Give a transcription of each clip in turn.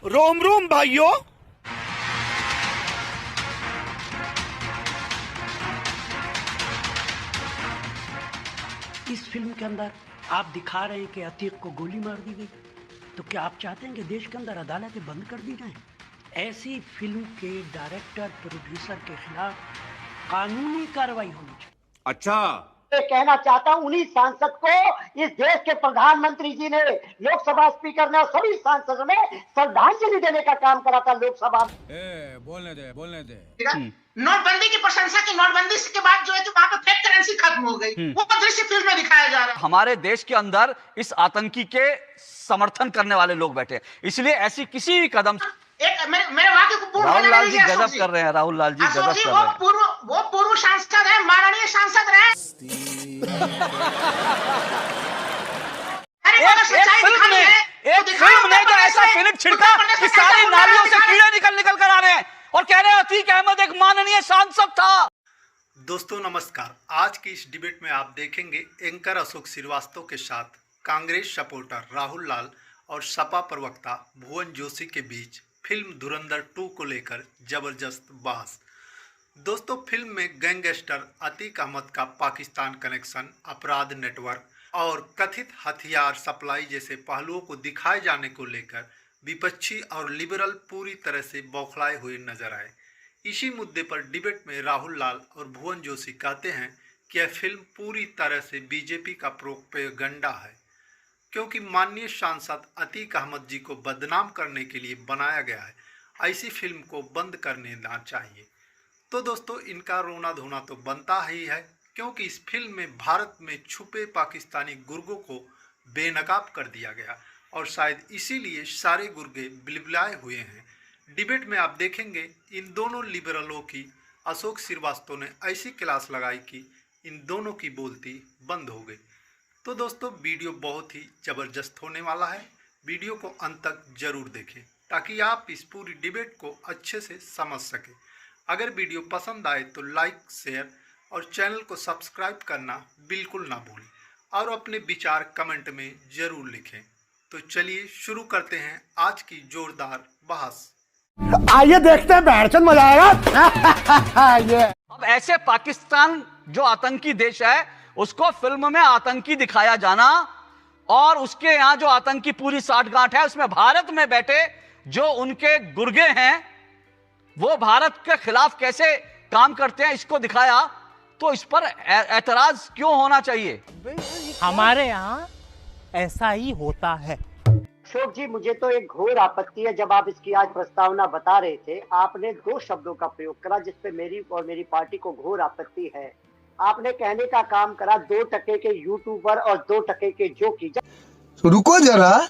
रोम रोम भाइयों। इस फिल्म के अंदर आप दिखा रहे हैं कि अतीक को गोली मार दी गई, तो क्या आप चाहते हैं कि देश के अंदर अदालतें बंद कर दी जाएं? ऐसी फिल्म के डायरेक्टर प्रोड्यूसर के खिलाफ कानूनी कार्रवाई होनी चाहिए। अच्छा, कहना चाहता हूं उन्हीं सांसद को इस देश के प्रधानमंत्री जी ने, लोकसभा स्पीकर ने और सभी सांसदों ने श्रद्धांजलि देने का काम करा था लोकसभा में। बोलने दे। नोटबंदी की प्रशंसा की। नोटबंदी के बाद जो है वहां पे फेक करेंसी खत्म हो गई, वो दृश्य फिल्म में दिखाया जा रहा है। हमारे देश के अंदर इस आतंकी के समर्थन करने वाले लोग बैठे हैं, इसलिए ऐसी किसी भी कदम मेरे वाक्य को पूर्ण राहुल होने लाल जी दीजिए। गजब कर रहे हैं, राहुल लाल जी अशोक गजब जी कर रहे हैं। वो पूर्व सांसद है, माननीय सांसद रहे। एक फिल्म ने तो ऐसा फिल्म छिड़का कि सारी नालियों से कीड़े निकल कर आ रहे हैं और कह रहे हैं अतीक अहमद एक माननीय सांसद था। दोस्तों नमस्कार। आज की इस डिबेट में आप देखेंगे एंकर अशोक श्रीवास्तव के साथ कांग्रेस सपोर्टर राहुल लाल और सपा प्रवक्ता भुवन जोशी के बीच फिल्म धुरंधर 2 को लेकर जबरदस्त बहस। दोस्तों फिल्म में गैंगस्टर अतीक अहमद का पाकिस्तान कनेक्शन, अपराध नेटवर्क और कथित हथियार सप्लाई जैसे पहलुओं को दिखाए जाने को लेकर विपक्षी और लिबरल पूरी तरह से बौखलाए हुए नजर आए। इसी मुद्दे पर डिबेट में राहुल लाल और भुवन जोशी कहते हैं कि यह फिल्म पूरी तरह से बीजेपी का प्रोपेगेंडा है, क्योंकि माननीय सांसद अतीक अहमद जी को बदनाम करने के लिए बनाया गया है। ऐसी फिल्म को बंद कर देना चाहिए। तो दोस्तों इनका रोना धोना तो बनता ही है, क्योंकि इस फिल्म में भारत में छुपे पाकिस्तानी गुर्गों को बेनकाब कर दिया गया और शायद इसीलिए सारे गुर्गे बिलबिलाए हुए हैं। डिबेट में आप देखेंगे इन दोनों लिबरलों की अशोक श्रीवास्तव ने ऐसी क्लास लगाई कि इन दोनों की बोलती बंद हो गई। तो दोस्तों वीडियो बहुत ही ज़बरदस्त होने वाला है। वीडियो को अंत तक जरूर देखें ताकि आप इस पूरी डिबेट को अच्छे से समझ सकें। अगर वीडियो पसंद आए तो लाइक, शेयर और चैनल को सब्सक्राइब करना बिल्कुल ना भूलें और अपने विचार कमेंट में ज़रूर लिखें। तो चलिए शुरू करते हैं आज की जोरदार बहस। आइए देखते हैं, बैठचंद मजा आएगा। ये अब ऐसे पाकिस्तान जो आतंकी देश है उसको फिल्म में आतंकी दिखाया जाना और उसके यहाँ जो आतंकी पूरी साठगांठ है उसमें भारत में बैठे जो उनके गुर्गे हैं वो भारत के खिलाफ कैसे काम करते हैं इसको दिखाया, तो इस पर एतराज क्यों होना चाहिए? हमारे यहाँ ऐसा ही होता है। अशोक जी, मुझे तो एक घोर आपत्ति है। जब आप इसकी आज प्रस्तावना बता रहे थे, आपने 2 शब्दों का प्रयोग करा जिसपे मेरी और मेरी पार्टी को घोर आपत्ति है। आपने कहने का काम करा 2 टके के यूट्यूबर और 2 टके के जोकी। रुको जरा,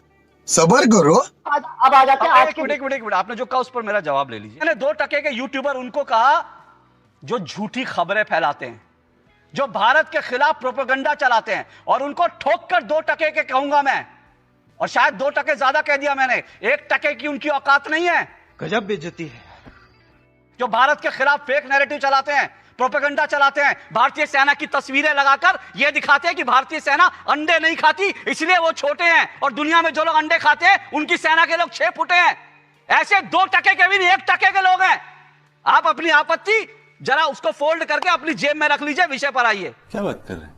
सबर करो। अब आ जाते हैं आज के। एक मिनट, आपने जो कहा उस पर मेरा जवाब ले लीजिए। मैंने 2 टके के यूट्यूबर उनको कहा जो झूठी खबरें फैलाते हैं, जो भारत के खिलाफ प्रोपेगेंडा चलाते हैं, और उनको ठोक कर 2 टके के कहूंगा मैं, और शायद 2 टके ज्यादा कह दिया मैंने। 1 टके की उनकी औकात नहीं है। गजब बेइज्जती है। जो भारत के खिलाफ फेक नैरेटिव चलाते हैं, प्रोपेगेंडा चलाते हैं, भारतीय सेना की तस्वीरें लगाकर यह दिखाते हैं कि भारतीय सेना अंडे नहीं खाती इसलिए वो छोटे हैं, और दुनिया में जो लोग अंडे खाते हैं उनकी सेना के लोग 6 फुटे हैं। ऐसे 2 टके के भी नहीं, 1 टके के लोग हैं। आप अपनी आपत्ति जरा उसको फोल्ड करके अपनी जेब में रख लीजिए, विषय पर आइए। क्या बात कर रहे हैं?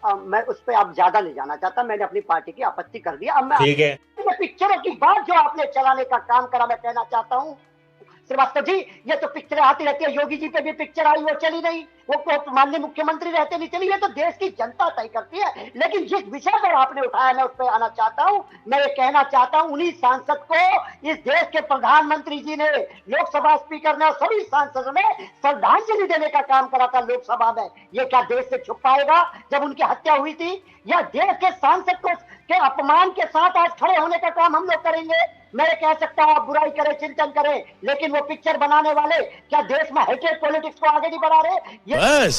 अब मैं उस पर आप ज्यादा नहीं जाना चाहता। मैंने अपनी पार्टी की आपत्ति कर दिया। अब मैं ठीक है। पिक्चरों की बात जो आपने चलाने का काम करा, मैं कहना चाहता हूँ श्रीवास्तव जी, ये तो पिक्चर आती रहती है। योगी जी पे भी पिक्चर आई, वो चली नहीं। वो माननीय मुख्यमंत्री रहते नहीं चली। ये तो देश की जनता तय करती है। लेकिन जिस विषय पर आपने उठाया मैं उस पर आना चाहता हूँ। मैं ये कहना चाहता हूँ उन्हीं सांसद को इस देश के प्रधानमंत्री जी ने, लोकसभा स्पीकर ने और सभी सांसदों ने श्रद्धांजलि देने का काम करा था लोकसभा में। ये क्या देश से छुप पाएगा जब उनकी हत्या हुई थी? या देश के सांसद को के अपमान के साथ आज खड़े होने का काम हम लोग करेंगे? मैं कह सकता हूँ आप बुराई करें, चिंतन करें, लेकिन वो पिक्चर बनाने वाले क्या देश में हेटेड पॉलिटिक्स को आगे नहीं बढ़ा रहे? बस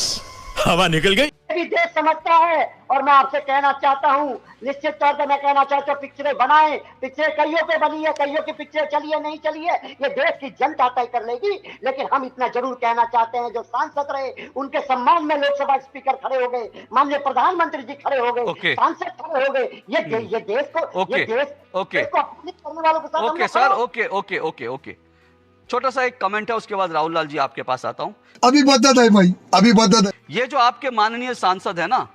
हवा निकल गई। भी देश समझता है। और मैं आपसे कहना चाहता हूं, निश्चित तौर पे मैं कहना चाहता हूं, पिक्चरें बनाएं। पिक्चरें कईयों पे बनी है, कईयों की पिक्चरें चली है, नहीं चली है, ये देश की जनता तय कर लेगी। लेकिन हम इतना जरूर कहना चाहते हैं, जो सांसद रहे उनके सम्मान में लोकसभा स्पीकर खड़े हो गए, माननीय प्रधानमंत्री जी खड़े हो गए, सांसद खड़े हो गए। ये देश को अपमानित करने वालों के साथ ओके सर, ओके। छोटा सा एक कमेंट है, उसके बाद राहुल लाल जी आपके पास आता हूं। अभी बता है भाई, अभी बता है। ये जो आपके माननीय सांसद है ना,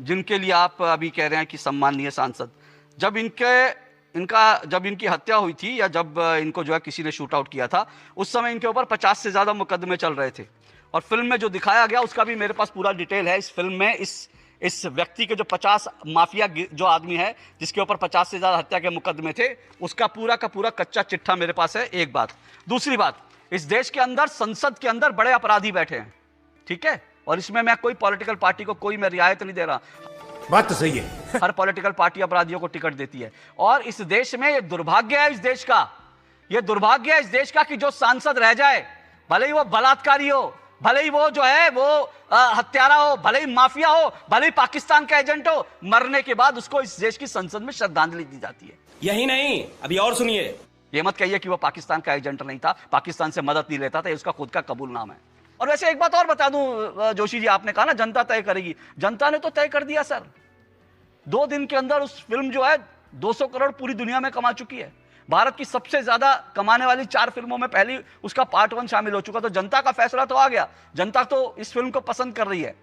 जिनके लिए आप अभी कह रहे हैं कि सम्माननीय सांसद, जब इनकी हत्या हुई थी या जब इनको जो है किसी ने शूट आउट किया था, उस समय इनके ऊपर 50 से ज्यादा मुकदमे चल रहे थे। और फिल्म में जो दिखाया गया उसका भी मेरे पास पूरा डिटेल है। इस फिल्म में इस व्यक्ति के जो 50 माफिया जो आदमी है जिसके ऊपर 50 से ज्यादा हत्या के मुकदमे थे, उसका पूरा का पूरा कच्चा चिट्ठा मेरे पास है। एक बात। दूसरी बात, इस देश के अंदर संसद के अंदर बड़े अपराधी बैठे हैं, ठीक है, और इसमें मैं कोई पॉलिटिकल पार्टी को कोई मैं रियायत नहीं दे रहा। बात तो सही है। हर पॉलिटिकल पार्टी अपराधियों को टिकट देती है। और इस देश में ये दुर्भाग्य है, इस देश का ये दुर्भाग्य है इस देश का कि जो सांसद रह जाए, भले ही वो बलात्कारी हो, भले ही वो जो है वो हत्यारा हो, भले ही माफिया हो, भले ही पाकिस्तान का एजेंट हो, मरने के बाद उसको इस देश की संसद में श्रद्धांजलि दी जाती है। यही नहीं, अभी और सुनिए। ये मत कहिए कि वो पाकिस्तान का एजेंट नहीं था, पाकिस्तान से मदद नहीं लेता था, ये उसका खुद का कबूल नाम है। और वैसे एक बात और बता दूं जोशी जी, आपने कहा ना जनता तय करेगी, जनता ने तो तय कर दिया सर। 2 दिन के अंदर उस फिल्म जो है 200 करोड़ पूरी दुनिया में कमा चुकी है। भारत की सबसे ज्यादा कमाने वाली 4 फिल्मों में पहली उसका पार्ट 1 शामिल हो चुका। तो जनता का फैसला तो आ गया, जनता तो इस फिल्म को पसंद कर रही है।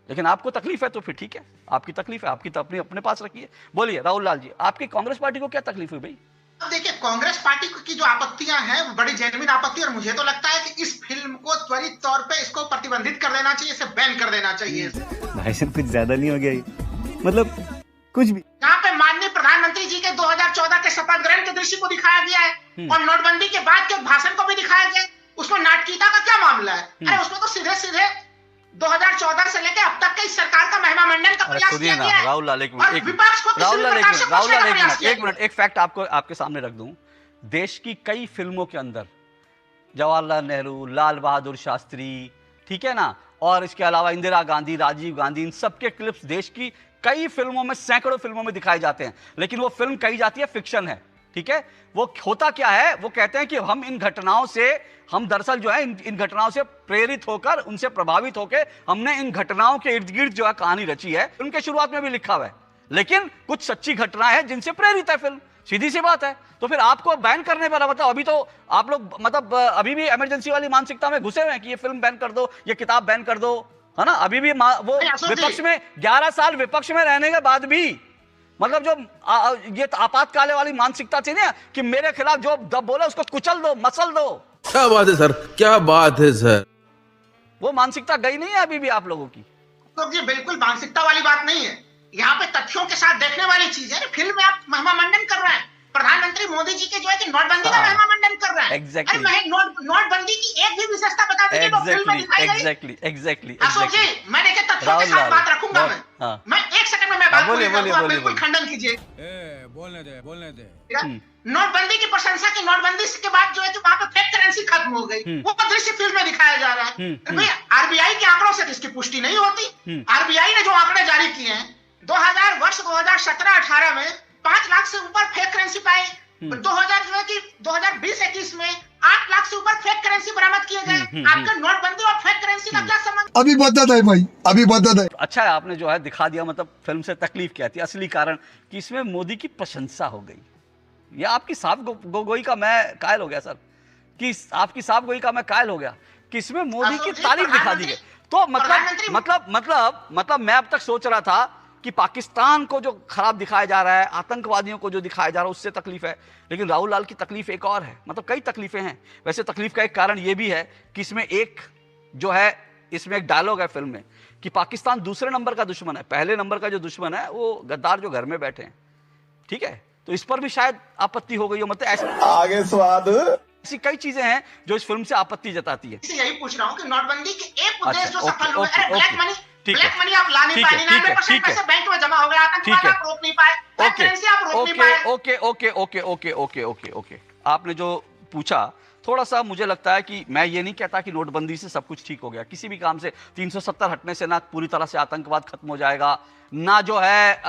लेकिन आपको तकलीफ है तो फिर ठीक है, आपकी तकलीफ है, आपकी तो अपने पास रखिए। बोलिए राहुल लाल जी, आपकी कांग्रेस पार्टी को क्या तकलीफ हुई भाई? अब देखिए, कांग्रेस पार्टी की जो आपत्तियां हैं वो बड़ी जेन्युइन आपत्ति, और मुझे तो लगता है कि इस फिल्म को त्वरित तौर पे इसको प्रतिबंधित कर देना चाहिए, इसे बैन कर देना चाहिए। भाई साहब कुछ ज्यादा नहीं हो गया ये? मतलब कुछ भी। यहाँ पे माननीय प्रधानमंत्री जी के 2014 के शपथ ग्रहण के दृश्य को दिखाया गया है और नोटबंदी के बाद के भाषण को भी दिखाया गया है। उसमें नाटकीयता का क्या मामला है? अरे उसमें तो सीधे 2014 से लेकर अब तक के इस सरकार का महिमा मंडन का प्रयास किया गया है। राहुल लाल, एक मिनट, एक फैक्ट आपके सामने रख दूं। देश की कई फिल्मों के अंदर जवाहरलाल नेहरू, लाल बहादुर शास्त्री, ठीक है ना, और इसके अलावा इंदिरा गांधी, राजीव गांधी, इन सबके क्लिप्स देश की कई फिल्मों में, सैकड़ों फिल्मों में दिखाए जाते हैं। लेकिन वो फिल्म कही जाती है फिक्शन है, ठीक है। वो होता क्या है, वो कहते हैं कि हम इन घटनाओं से, हम दरअसल जो है इन घटनाओं से प्रेरित होकर, उनसे प्रभावित होकर हमने इन घटनाओं के इर्द गिर्द जो है कहानी रची है। उनके शुरुआत में भी लिखा हुआ है, लेकिन कुछ सच्ची घटनाएं हैं जिनसे प्रेरित है फिल्म, सीधी सी बात है। तो फिर आपको बैन करने पर, मतलब अभी तो आप लोग मतलब अभी भी इमरजेंसी वाली मानसिकता में घुसे हुए हैं कि ये फिल्म बैन कर दो, ये किताब बैन कर दो, है ना। अभी भी वो विपक्ष में 11 साल विपक्ष में रहने के बाद भी, मतलब जो ये आपातकाल वाली मानसिकता थी ना कि मेरे खिलाफ जो दब बोला उसको कुचल दो, मसल दो। क्या बात है सर, क्या बात है सर। वो मानसिकता गई नहीं है अभी भी आप लोगों की। तो ये बिल्कुल मानसिकता वाली बात नहीं है, यहाँ पे तथ्यों के साथ देखने वाली चीज है। फिल्म में आप महिमा मंडन कर रहे हैं, प्रधानमंत्री मोदी जी के जो है कि नोटबंदी का महिमा मंडन कर रहे हैं। Exactly. अरे नोटबंदी की एक भी विशेषता बता दीजिए जो फिल्म में दिखाई गई। Exactly. अशोक जी, मैं देखिए तथ्यों के साथ बात रखूंगा। मैं 1 सेकंड में मैं बात पूरी करूंगा, बिल्कुल खंडन कीजिए। बोलने दे। नोटबंदी की प्रशंसा की, नोटबंदी के बाद जो है कि वहां पे फेक करेंसी खत्म हो गई, वो दृश्य फिल्म में दिखाया जा रहा है। आरबीआई के आंकड़ों से इसकी पुष्टि नहीं होती। आरबीआई ने जो आंकड़े जारी किए हैं, 2017-18 में 5 लाख से ऊपर फेक करेंसी पाई, 2020-21 में 8 लाख से ऊपर फेक करेंसी बरामद किए गए। आपका नोटबंदी और फेक करेंसी का क्या संबंध? अभी बता है भाई, अभी बता है। अच्छा है आपने जो है दिखा दिया, मतलब फिल्म से तकलीफ क्या थी, असली कारण कि इसमें मोदी की प्रशंसा हो गई। ये आपकी साफ गोई का मैं कायल हो गया सर, कि आपकी साफ गोई का मैं कायल हो गया कि इसमें मोदी की तारीफ दिखा दी गई। तो मतलब मैं अब तक सोच रहा था कि पाकिस्तान को जो खराब दिखाया जा रहा है, आतंकवादियों को जो दिखाया जा रहा है, उससे तकलीफ है। लेकिन राहुल लाल की तकलीफ एक और है, मतलब कई तकलीफें हैं। वैसे तकलीफ का एक कारण यह भी है कि इसमें एक डायलॉग है फिल्म में कि पाकिस्तान दूसरे नंबर का दुश्मन है, पहले नंबर का जो दुश्मन है वो गद्दार जो घर में बैठे हैं, ठीक है। तो इस पर भी शायद आपत्ति हो गई हो, मतलब ऐसे आगे स्वाद, ऐसी कई चीजें हैं जो इस फिल्म से आपत्ति जताती है। यही पूछ रहा हूँ कि नोटबंदी के एक उद्देश्य जो अच्छा, सफल हुए, अरे ब्लैक मनी आप ला नहीं ठीक पाए, है, 99% पैसे बैंक में जमा हो गया, आतंकवाद आप रोक नहीं पाए, फेक करेंसी आप रोक नहीं पाए। ओके। आपने जो पूछा थोड़ा सा मुझे लगता है कि मैं ये नहीं कहता कि नोटबंदी से सब कुछ ठीक हो गया, किसी भी काम से 370 हटने से ना पूरी तरह से आतंकवाद खत्म हो जाएगा, ना जो है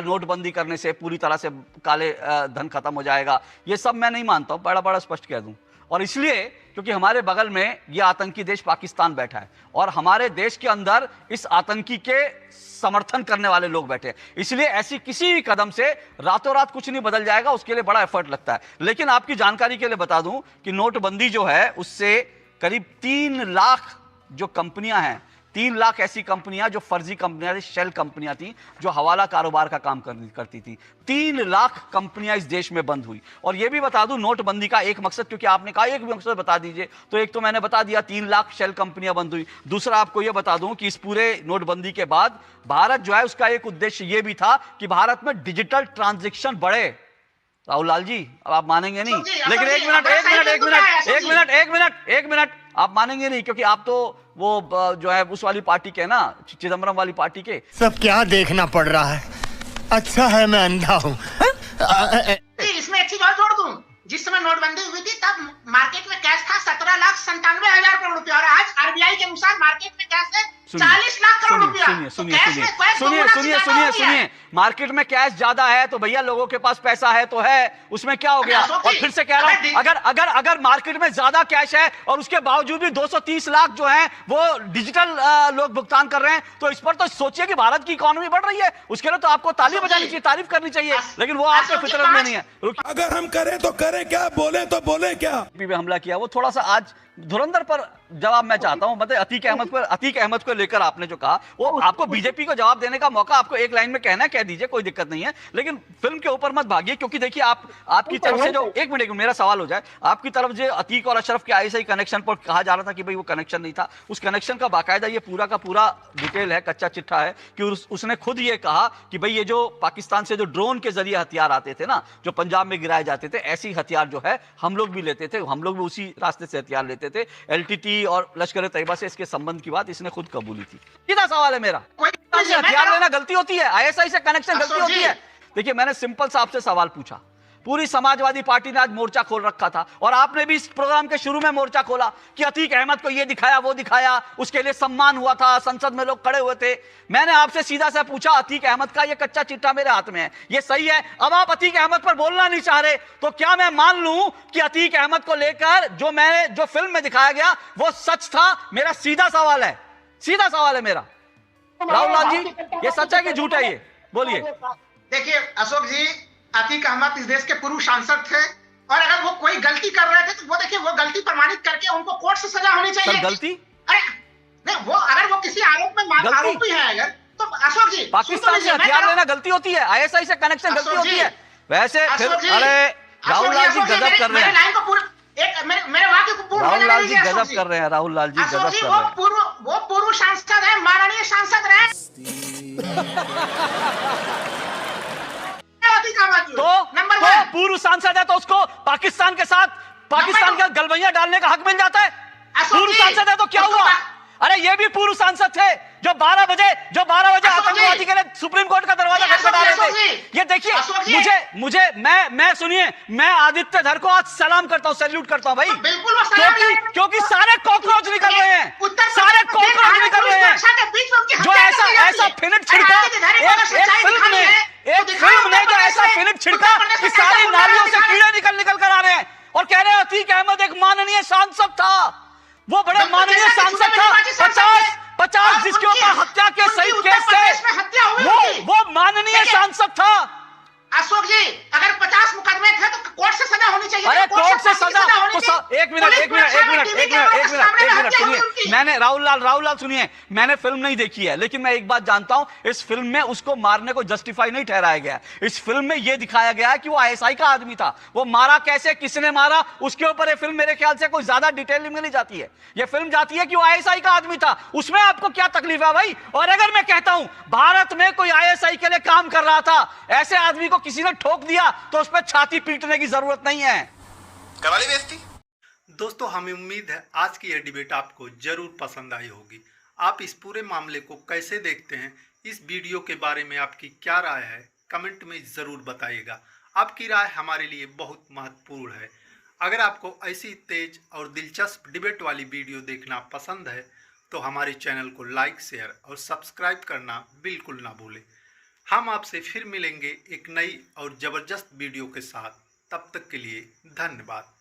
नोटबंदी करने से पूरी तरह से काले धन खत्म हो जाएगा। ये सब मैं नहीं मानता हूं, बड़ा बड़ा स्पष्ट कह दूं। और इसलिए क्योंकि हमारे बगल में ये आतंकी देश पाकिस्तान बैठा है और हमारे देश के अंदर इस आतंकी के समर्थन करने वाले लोग बैठे हैं, इसलिए ऐसी किसी भी कदम से रातों रात कुछ नहीं बदल जाएगा, उसके लिए बड़ा एफर्ट लगता है। लेकिन आपकी जानकारी के लिए बता दूं कि नोटबंदी जो है उससे करीब 3 लाख जो कंपनियां हैं, 3 लाख ऐसी कंपनियां जो फर्जी कंपनियां थी, शेल कंपनियां थी, जो हवाला कारोबार का काम करती थी, 3 लाख कंपनियां इस देश में बंद हुई। और यह भी बता दूं नोटबंदी का एक मकसद, क्योंकि आपने कहा एक मकसद बता दीजिए, तो एक तो मैंने बता दिया 3 लाख शेल कंपनियां बंद हुई। दूसरा आपको यह बता दूं कि इस पूरे नोटबंदी के बाद भारत जो है उसका एक उद्देश्य यह भी था कि भारत में डिजिटल ट्रांजेक्शन बढ़े। राहुल लाल जी अब आप मानेंगे नहीं, लेकिन एक मिनट आप मानेंगे नहीं, क्योंकि आप तो वो जो है उस वाली पार्टी के ना, चिदम्बरम वाली पार्टी के। सब क्या देखना पड़ रहा है, अच्छा है मैं अंधा हूँ। इसमें एक चीज और जोड़ दूं, जिस समय नोटबंदी हुई थी तब मार्केट में कैश था 17,97,000 करोड़ रुपया और आज आरबीआई के अनुसार मार्केट में कैश है 40 लाख करोड़ रुपया। सुनिए, मार्केट में कैश ज्यादा है तो भैया लोगों के पास पैसा है तो है, उसमें क्या हो गया। और फिर से कह रहा हूं, अगर मार्केट में ज्यादा कैश है और उसके बावजूद भी 230 लाख जो है वो डिजिटल लोग भुगतान कर रहे हैं, तो इस पर तो सोचिए कि भारत की इकोनॉमी बढ़ रही है, उसके लिए तो आपको ताली बजानी चाहिए, तारीफ करनी चाहिए, लेकिन वो आपके फितरत में नहीं है। अगर हम करें तो करें क्या, बोले तो बोले क्या। हमला किया वो थोड़ा सा आज धुरंधर पर जवाब मैं चाहता हूं, मतलब अतीक अहमद को लेकर आपने जो कहा, वो आपको बीजेपी को जवाब देने का मौका आपको एक लाइन में कहना कह दीजिए, कोई दिक्कत नहीं है, लेकिन फिल्म के ऊपर मत भागिए, क्योंकि देखिए आपकी तरफ से जो एक मिनट मेरा सवाल हो जाए, आपकी तरफ जो अतीक और अशरफ के आईएसआई कनेक्शन पर कहा जा रहा था कि भाई वो कनेक्शन नहीं था, उस कनेक्शन का बाकायदा ये पूरा का पूरा डिटेल है, कच्चा चिट्ठा है कि उसने खुद ये कहा कि भाई ये जो पाकिस्तान से जो ड्रोन के जरिए हथियार आते थे ना, जो पंजाब में गिराए जाते थे, ऐसी हथियार जो है हम लोग भी लेते थे, हम लोग भी उसी रास्ते से हथियार लेते थे। एलटीटी और लश्कर तैयबा से इसके संबंध की बात इसने खुद कबूली थी। सीधा सवाल है मेरा, हथियार लेना गलती होती है, आईएसआई से कनेक्शन गलती होती है? देखिए मैंने सिंपल सा आपसे सवाल पूछा, पूरी समाजवादी पार्टी ने आज मोर्चा खोल रखा था और आपने भी इस प्रोग्राम के शुरू में मोर्चा खोला कि अतीक अहमद को ये दिखाया वो दिखाया, उसके लिए सम्मान हुआ था, संसद में लोग खड़े हुए थे। मैंने आपसे सीधा सा पूछा, अतीक अहमद का ये कच्चा चिट्ठा मेरे हाथ में है, ये सही है? अब आप अतीक अहमद पर बोलना नहीं चाह रहे, तो क्या मैं मान लूं कि अतीक अहमद को लेकर जो फिल्म में दिखाया गया वो सच था? मेरा सीधा सवाल है मेरा। राहुल लाल जी, ये सच है कि झूठ है? ये बोलिए। देखिए अशोक जी, अतीक अहमद इस देश के पूर्व सांसद थे और अगर वो कोई गलती कर रहे थे तो वो देखिए वो गलती प्रमाणित करके उनको कोर्ट से सजा होनी चाहिए। गलती? अरे नहीं, वो अगर वो किसी आरोप में आरोपी है अगर, तो अशोक जी पाकिस्तान से हथियार लेना गलती होती है, आईएसआई से कनेक्शन गलती होती है? वैसे फिर अरे राहुल लाल जी गजब कर रहे हैं, मेरे वाक्य को पूर्ण राहुल लाल जी गजब कर रहे हैं, राहुल लाल जी गजब कर रहे हैं। वो पूर्व सांसद है, माननीय सांसद रहे, तो पूर्व सांसद है तो उसको पाकिस्तान के गलबैया डालने का हक मिल जाता है? पूर्व सांसद है तो क्या हुआ? अरे ये भी पूर्व सांसद थे जो 12 बजे आतंकवादी के लिए सुप्रीम कोर्ट का दरवाजा खटखटा रहे थे। ये देखिए मैं सुनिए, मैं आदित्य धर को आज सलाम करता हूँ, सैल्यूट करता हूँ भाई, क्योंकि सारे कॉकरोच निकल रहे हैं, जो ऐसा फिनिट छिड़का एक फिल्म ने जो ऐसा फिनिट छिड़का कि सारी नालियों से कीड़े निकल कर आ रहे हैं और कह रहे हैं अतीक अहमद एक माननीय सांसद था, वो बड़े माननीय सांसद था, 50 जिसके ऊपर हत्या के सही केस थे, वो माननीय सांसद था। अशोक जी अगर 50 मुकदमे थे तो कोर्ट से सजा होनी चाहिए। अरे कोर्ट से सजा तो एक मिनट सुनिए, मैंने राहुल लाल सुनिए, मैंने फिल्म नहीं देखी है, लेकिन मैं एक बात जानता हूं, इस फिल्म में उसको मारने को जस्टिफाई नहीं ठहराया गया। इस फिल्म में यह दिखाया गया है कि वो आईएसआई का आदमी था, वो मारा कैसे, किसने मारा, उसके ऊपर ये फिल्म मेरे ख्याल से कोई ज्यादा डिटेल में नहीं जाती है। ये फिल्म जाती है कि वो आईएसआई का आदमी था, उसमें आपको क्या तकलीफ है भाई? और अगर मैं कहता हूं भारत में कोई आईएसआई के लिए काम कर रहा था, ऐसे आदमी को किसी ने ठोक दिया तो उस पर छाती पीटने की जरूरत नहीं है। करा ली बेइज्जती। दोस्तों हमें उम्मीद है आज की यह डिबेट आपको जरूर पसंद आई होगी। आप इस पूरे मामले को कैसे देखते हैं, इस वीडियो के बारे में आपकी क्या राय है, कमेंट में ज़रूर बताइएगा। आपकी राय हमारे लिए बहुत महत्वपूर्ण है। अगर आपको ऐसी तेज और दिलचस्प डिबेट वाली वीडियो देखना पसंद है तो हमारे चैनल को लाइक, शेयर और सब्सक्राइब करना बिल्कुल ना भूलें। हम आपसे फिर मिलेंगे एक नई और ज़बरदस्त वीडियो के साथ। तब तक के लिए धन्यवाद।